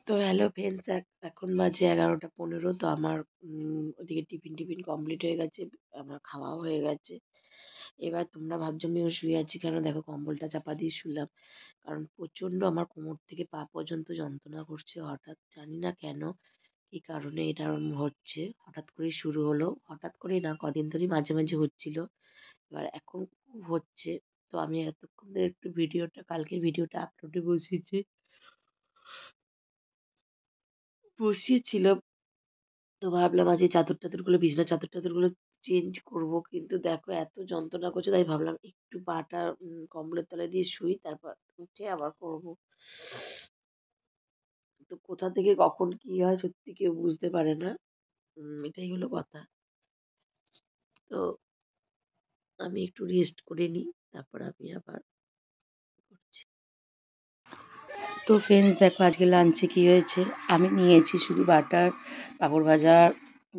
তো hello friends, এখন বাজে 11টা 15। তো আমার ওদিকে টিফিন কমপ্লিট হয়ে গেছে। আমার খাওয়াও হয়ে গেছে। এবার তোমরা ভাবছো আমিও শুয়ে আছি কেন, দেখো কম্বলটা চাপা দিয়ে শুলাম। কারণ প্রচণ্ড আমার কোমর থেকে পা পর্যন্ত যন্ত্রণা করছে। হঠাৎ জানি না কেন, কি কারণে এটা এরম হচ্ছে। হঠাৎ করেই শুরু হলো, হঠাৎ করেই না, কদিন ধরেই মাঝে মাঝে হচ্ছিল। এবার এখন খুব হচ্ছে। তো আমি এতক্ষণ ধরে একটু কালকের ভিডিওটা আপলোডে বসিয়েছিলাম। তো ভাবলাম আজ এই বিছানার চাদর-টাদরগুলো চেঞ্জ করব। কিন্তু দেখো এত যন্ত্রণা করছে, তাই ভাবলাম একটু পাটা কম্বলের তলায় দিয়ে শুই, তারপর উঠে আবার করব। তো কোথা থেকে কখন কি হয় সত্যি কেউ বুঝতে পারে না। এটাই হলো কথা। তো আমি একটু রেস্ট করে নিই, তারপর আমি আবার করছি। তো ফ্রেন্ডস দেখো আজকে লাঞ্চে কি হয়েছে। আমি নিয়েছি শুধু বাটার, পাঁপড় ভাজা,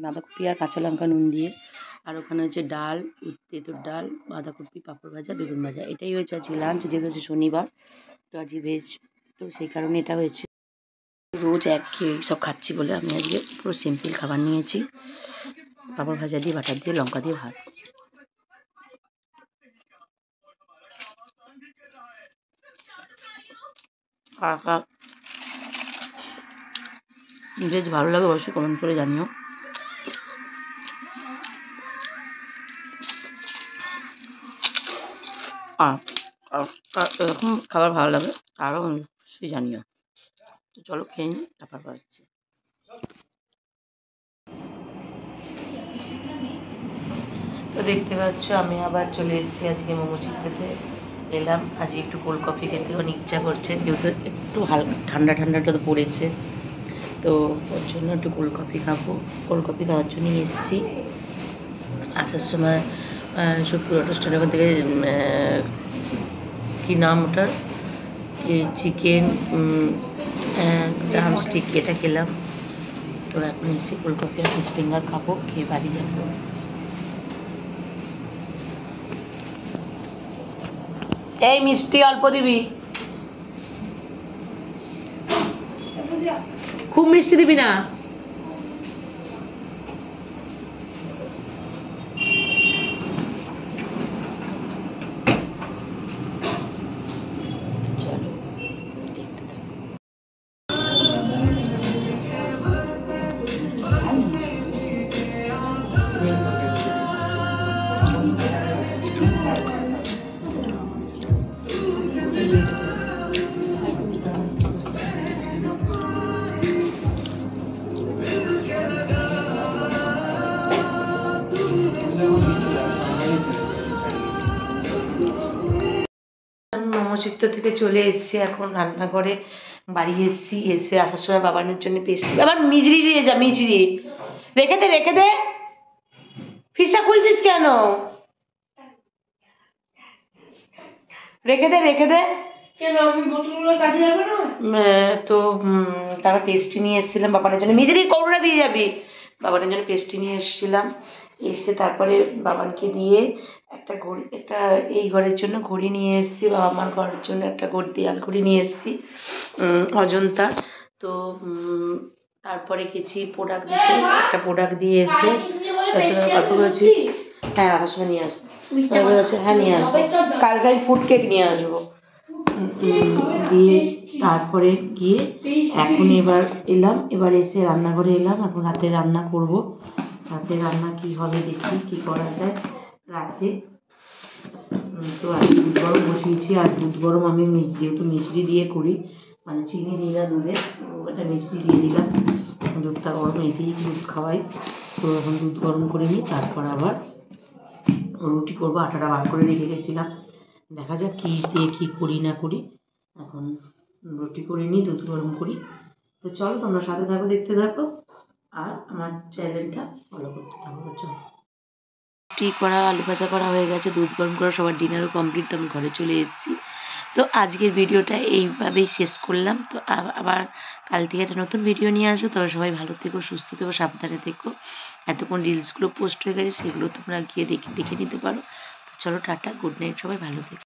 বাঁধাকপি আর কাঁচা লঙ্কা নুন দিয়ে। আর ওখানে হচ্ছে ডাল, তেঁতুর ডাল, বাঁধাকপি, পাঁপড় ভাজা, বেগুন ভাজা। এটাই হয়েছে আজকে লাঞ্চ, যেহেতু হচ্ছে শনিবার। তো আজকে ভেজ, তো সেই কারণে এটা হয়েছে। রোজ একঘেয়ে সব খাচ্ছি বলে আমি আজকে পুরো সিম্পল খাবার নিয়েছি। পাঁপড় ভাজা দিয়ে, বাটার দিয়ে, লঙ্কা দিয়ে ভাত। ভেজ ভালো লাগে অবশ্যই কমেন্ট করে জানিও। এরকম খাবার ভালো লাগে আরও অবশ্যই জানিও। তো চলো খেয়ে নিই, তারপর আসছি। তো দেখতে পাচ্ছ আমি আবার চলে এসেছি আজকে মোমো চিত্তেতে। এলাম আজকে একটু কোল্ড কফি খেতে অনেক ইচ্ছা করছে, যেহেতু একটু হালকা ঠান্ডাটা তো পড়েছে। তো ওর জন্য একটু কোল্ড কফি খাবো। কোল্ড কফি খাওয়ার জন্যই এসেছি। আসার সময় সুপ্রিয় রেস্টুরেন্ট থেকে কী নাম ওটার, চিকেন ড্রামস্টিক এটা খেলাম। তো এখন এসে কোল্ড কফি আর ফিশ ফিঙ্গার খাবো, খেয়ে বাড়ি যাবো। এই মিষ্টি অল্প দিবি, খুব মিষ্টি দিবি না। মোমোচিত্ত থেকে চলে এসেছি এখন রান্নাঘরে। বাড়ি এসেছি, এসে আসার সময় বাবানের জন্য পেস্ট্রি। আবার মিজরি দিয়ে যা, মিজরি রেখে দে। ফিসটা খুলছিস কেন? রেখে দে। তো তারপর পেস্ট্রি নিয়ে এসেছিলাম বাবানের জন্য। মিজরি কৌটোটা দিয়ে যাবি। বাবানের জন্য পেস্ট্রি নিয়ে এসেছিলাম। এসে তারপরে বাবানকে দিয়ে একটা এই ঘরের জন্য ঘড়ি নিয়ে এসেছি, বাবা মার ঘরের জন্য একটা দেয়াল ঘড়ি নিয়ে এসেছি অজন্তা। তো তারপরে গেছি প্রোডাক্ট দিতে, একটা প্রোডাক্ট দিয়ে এসে গল্প করেছি। হ্যাঁ আসার সময় নিয়ে আসবো। হ্যাঁ নিয়ে আসবো, কালকে আমি ফুড কেক নিয়ে আসবো। দিয়ে তারপরে গিয়ে এখন এবার এসে রান্নাঘরে এলাম। এখন রাতে রান্না করব। রাতে রান্না কি হবে দেখি, কি করা যায় রাতে। তো আজকে দুধ গরম বসিয়েছি। আর দুধ গরম আমি যেহেতু মিচড়ি দিয়ে করি, মানে চিনি দিই না দুধে, ওটা মিচড়ি দিয়ে দিলাম। দুধটা গরম দিয়েই দুধ খাওয়াই। তো এখন দুধ গরম করে নিই, তারপর আবার রুটি করবো। আটাটা বার করে রেখে গেছিলাম, দেখা যাক কী দিয়ে কী করি না করি। এখন রুটি করে নিই, দুধ গরম করি। তো চলো তোমরা সাথে থাকো, দেখতে থাকো, আর আমার চ্যানেলটা ফলো করতে থাকো। চলো, রুটি করা, আলু ভাজা করা হয়ে গেছে, দুধ গরম করা, সবার ডিনারও কমপ্লিট। তো আমি ঘরে চলে এসেছি। তো আজকের ভিডিওটা এইভাবেই শেষ করলাম। তো আবার কাল থেকে একটা নতুন ভিডিও নিয়ে আসবো। তবে সবাই ভালো থেকো, সুস্থ থেকো, সাবধানে থেকো। এতক্ষণ রিলসগুলো পোস্ট হয়ে গেছে, সেগুলো তোমরা গিয়ে দেখে নিতে পারো। তো চলো টাটা, গুড নাইট, সবাই ভালো থেকো।